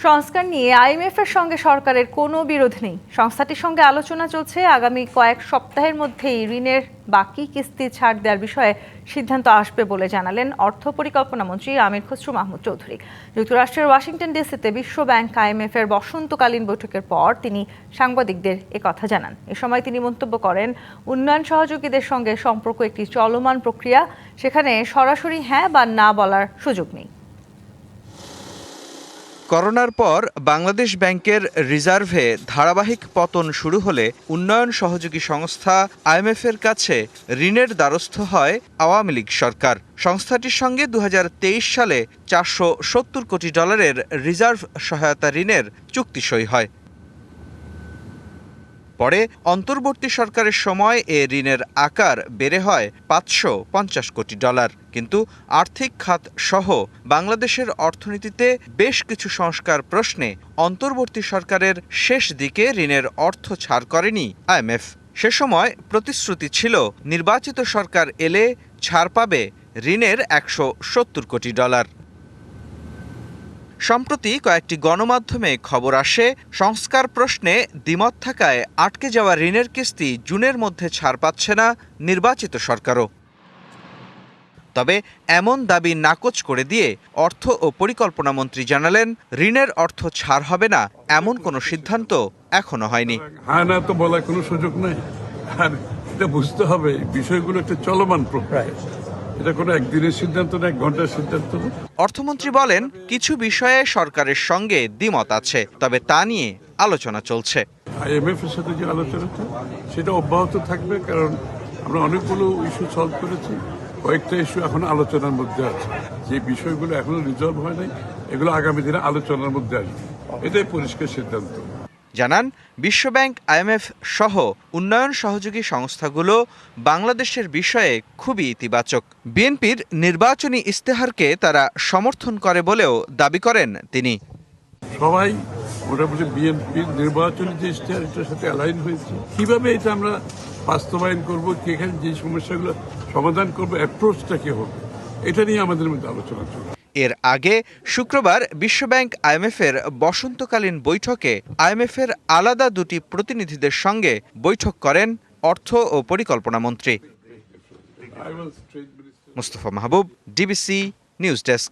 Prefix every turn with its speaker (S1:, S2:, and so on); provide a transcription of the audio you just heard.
S1: সংস্কার নিয়ে আইএমএফ এর সঙ্গে সরকারের কোনো বিরোধ নেই। সংস্থাটির সঙ্গে আলোচনা চলছে। আগামী কয়েক সপ্তাহের মধ্যেই ঋণের বাকি কিস্তি ছাড় দেওয়ার বিষয়ে সিদ্ধান্ত আসবে বলে জানালেন অর্থ পরিকল্পনা মন্ত্রী আমির খসরু মাহমুদ চৌধুরী। যুক্তরাষ্ট্রের ওয়াশিংটন ডিসিতে বিশ্ব ব্যাংক আইএমএফ এর বসন্তকালীন বৈঠকের পর তিনি সাংবাদিকদের একথা জানান। এ সময় তিনি মন্তব্য করেন, উন্নয়ন সহযোগীদের সঙ্গে সম্পর্ক একটি চলমান প্রক্রিয়া, সেখানে সরাসরি হ্যাঁ বা না বলার সুযোগ নেই।
S2: করোনার পর বাংলাদেশ ব্যাংকের রিজার্ভে ধারাবাহিক পতন শুরু হলে উন্নয়ন সহযোগী সংস্থা আইএমএফের কাছে ঋণের দ্বারস্থ হয় আওয়ামী লীগ সরকার। সংস্থাটির সঙ্গে 2023 সালে $470 কোটি রিজার্ভ সহায়তা ঋণের চুক্তি সই হয়। পরে অন্তর্বর্তী সরকারের সময় এ ঋণের আকার বেড়ে হয় $550 কোটি। কিন্তু আর্থিক খাত সহ বাংলাদেশের অর্থনীতিতে বেশ কিছু সংস্কার প্রশ্নে অন্তর্বর্তী সরকারের শেষ দিকে ঋণের অর্থ ছাড় করেনি আইএমএফ। সে সময় প্রতিশ্রুতি ছিল নির্বাচিত সরকার এলে ছাড় পাবে ঋণের $170 কোটি। সম্প্রতি কয়েকটি গণমাধ্যমে খবর আসে, সংস্কার প্রশ্নে দ্বিমত থাকায় আটকে যাওয়া ঋণের কিস্তি জুনের মধ্যে ছাড় পাচ্ছে না নির্বাচিত সরকারও। তবে এমন দাবি নাকচ করে দিয়ে অর্থ ও পরিকল্পনা মন্ত্রী জানালেন, ঋণের অর্থ ছাড় হবে না এমন কোনো সিদ্ধান্ত এখনো হয়নি।
S3: হ্যাঁ না তো বলার কোনো সুযোগ নেই। আর এটা বুঝতে হবে বিষয়গুলো একটা চলমান প্রক্রিয়া। এটা কোনো একদিনের সিদ্ধান্ত না, 1 ঘন্টার সিদ্ধান্ত না।
S2: অর্থমন্ত্রী বলেন, কিছু বিষয়ে সরকারের সঙ্গে দ্বিমত আছে, তবে তা নিয়ে আলোচনা চলছে।
S3: আইএমএফ এর সাথে যে আলোচনাটা সেটা অব্যাহত থাকবে, কারণ আমরা অনেকগুলো ইস্যু সলভ করেছি, কয়েকটা ইস্যু এখন আলোচনার মধ্যে আছে। যে বিষয়গুলো এখনো রিজলভ হয় নাই, এগুলো আগামী দিনে আলোচনার মধ্যে আসবে, এটাই পরিষ্কার সিদ্ধান্ত।
S2: জানান, বিশ্বব্যাংক, আইএমএফ সহ উন্নয়ন সহযোগী সংস্থাগুলো বাংলাদেশের বিষয়ে খুবই ইতিবাচক। বিএনপির নির্বাচনী ইস্তেহারকে তারা সমর্থন করে বলেও দাবি করেন তিনি।
S3: সবাই মোটামুটি বিএনপির নির্বাচনী যে ইস্তেহার এটার সাথে অ্যালাইন হয়েছে। কিভাবে এটা আমরা বাস্তবায়ন করবো, এখানে যে সমস্যাগুলো সমাধান করবো, অ্যাপ্রোচটা কি হবে, এটা নিয়ে আমাদের মধ্যে আলোচনা চলবে।
S2: এর আগে শুক্রবার বিশ্বব্যাংক আইএমএফের বসন্তকালীন বৈঠকে আইএমএফের আলাদা দুটি প্রতিনিধিদের সঙ্গে বৈঠক করেন অর্থ ও পরিকল্পনা মন্ত্রী। মুস্তফা মাহবুব, ডিবিসি নিউজ ডেস্ক।